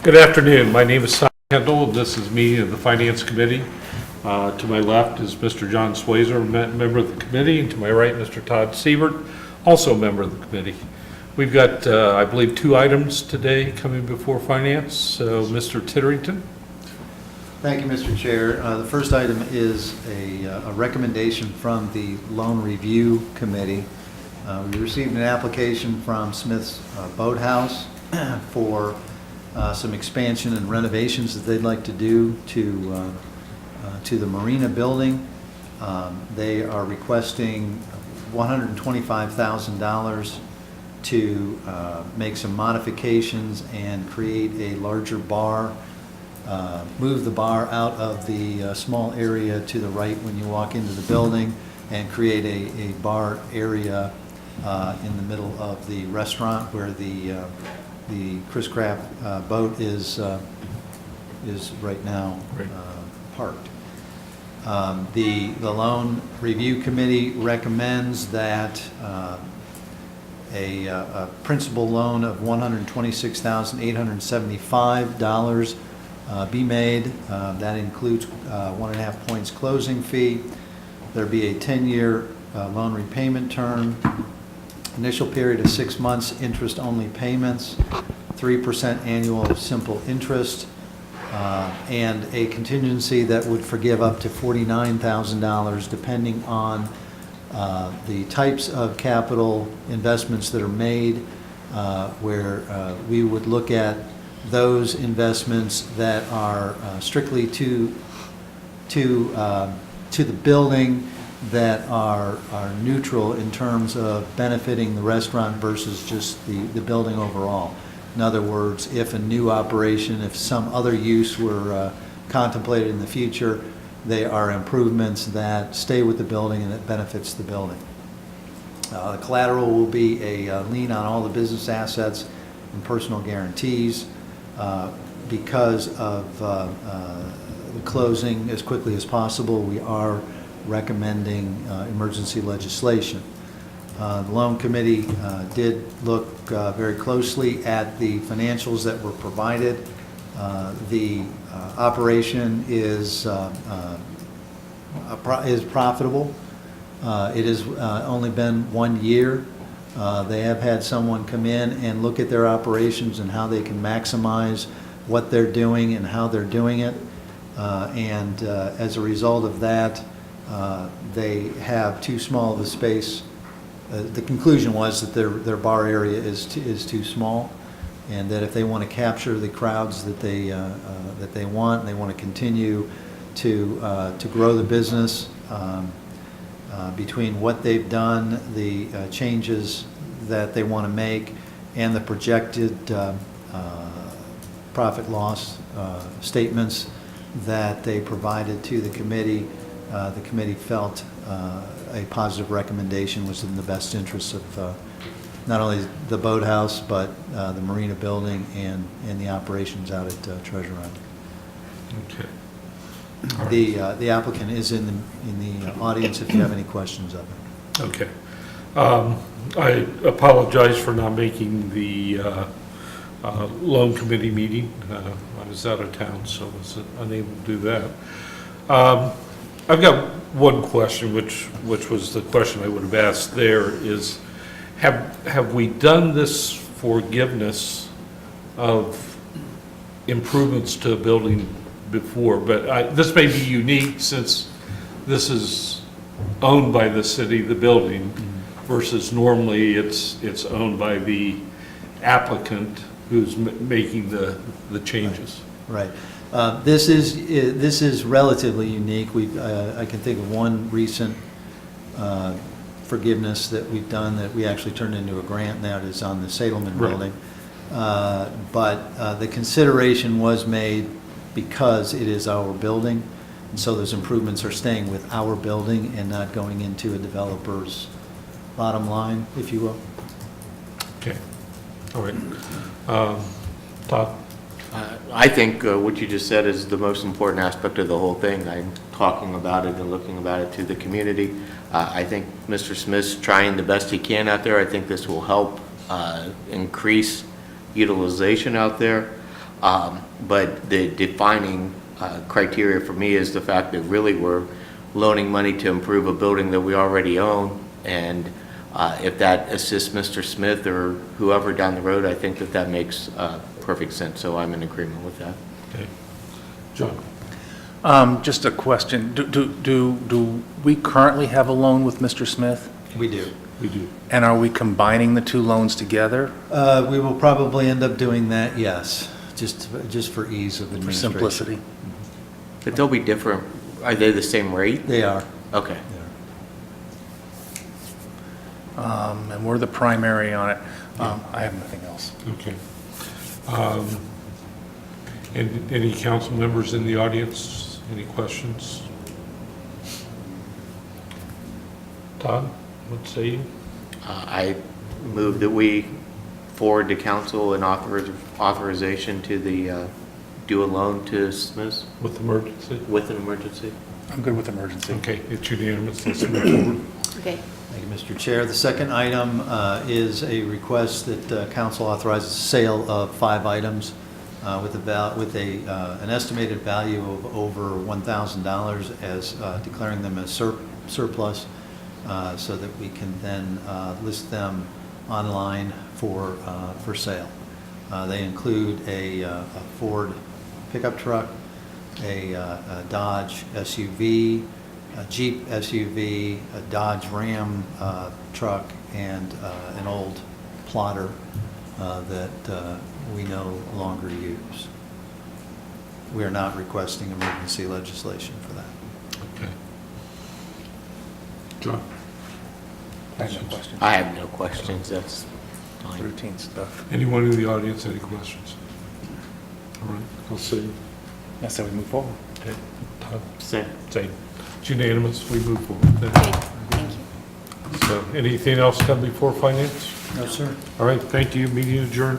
Good afternoon. My name is Simon Kendall, and this is me and the Finance Committee. To my left is Mr. John Swazer, member of the committee, and to my right, Mr. Todd Siebert, also a member of the committee. We've got, I believe, 2 items today coming before Finance. So, Mr. Titterington. Thank you, Mr. Chair. The first item is a recommendation from the Loan Review Committee. We received an application from Smith's Boathouse for some expansion and renovations that they'd like to do to the marina building. They are requesting $125,000 to make some modifications and create a larger bar, move the bar out of the small area to the right when you walk into the building, and create a bar area in the middle of the restaurant where the Chris Craft boat is right now parked. The Loan Review Committee recommends that a principal loan of $126,875 be made. That includes 1.5 points closing fee. There be a 10-year loan repayment term. Initial period of 6 months, interest-only payments, 3% annual simple interest, and a contingency that would forgive up to $49,000 depending on the types of capital investments that are made, where we would look at those investments that are strictly to the building, that are neutral in terms of benefiting the restaurant versus just the building overall. In other words, if a new operation, if some other use were contemplated in the future, they are improvements that stay with the building and that benefits the building. The collateral will be a lien on all the business assets and personal guarantees. Because of the closing as quickly as possible, we are recommending emergency legislation. The Loan Committee did look very closely at the financials that were provided. The operation is profitable. It has only been 1 year. They have had someone come in and look at their operations and how they can maximize what they're doing and how they're doing it. And as a result of that, they have too small of a space. The conclusion was that their bar area is too small, and that if they want to capture the crowds that they want, and they want to continue to grow the business, between what they've done, the changes that they want to make, and the projected profit loss statements that they provided to the committee felt a positive recommendation was in the best interest of not only the boathouse, but the marina building and the operations out at Treasure Island. Okay. The applicant is in the audience if you have any questions of it. Okay. I apologize for not making the Loan Committee meeting. I was out of town, so I was unable to do that. I've got one question, which was the question I would have asked there, is have we done this forgiveness of improvements to a building before? But this may be unique since this is owned by the city, the building, versus normally it's owned by the applicant who's making the changes. Right. This is relatively unique. I can think of one recent forgiveness that we've done that we actually turned into a grant now. It is on the Sadelman building. But the consideration was made because it is our building, and so those improvements are staying with our building and not going into a developer's bottom line, if you will. Okay. All right. Todd? I think what you just said is the most important aspect of the whole thing. I'm talking about it and looking about it to the community. I think Mr. Smith's trying the best he can out there. I think this will help increase utilization out there. But the defining criteria for me is the fact that really we're loaning money to improve a building that we already own. And if that assists Mr. Smith or whoever down the road, I think that that makes perfect sense. So I'm in agreement with that. Okay. John? Just a question. Do we currently have a loan with Mr. Smith? We do. We do. And are we combining the two loans together We will probably end up doing that, yes, just for ease of for administration. simplicity? But they'll be different. Are they the same rate? They are. Okay. And we're the primary on it. I have nothing else. Okay. And any council members in the audience? Any questions? Todd, what say you? I move that we forward to council an authorization to the do a loan to Smiths With emergency? with an emergency. I'm good with emergency. Okay, it's unanimous. Let's move forward. Okay. Thank you, Mr. Chair. The second item is a request that council authorizes sale of 5 items with an estimated value of over $1,000 as declaring them as surplus so that we can then list them online for sale. They include a Ford pickup truck, a Dodge SUV, a Jeep SUV, a Dodge Ram truck, and an old plotter that we no longer use. We are not requesting emergency legislation for that. Okay. John? I have no questions. I have no questions. That's fine. Routine stuff. Anyone in the audience, any questions? All right, I'll see. I said we move forward. Okay. Todd? Same. Same. It's unanimous. We move forward. Okay, thank you. So anything else come before finance? No, sir. All right, thank you. Meeting adjourned.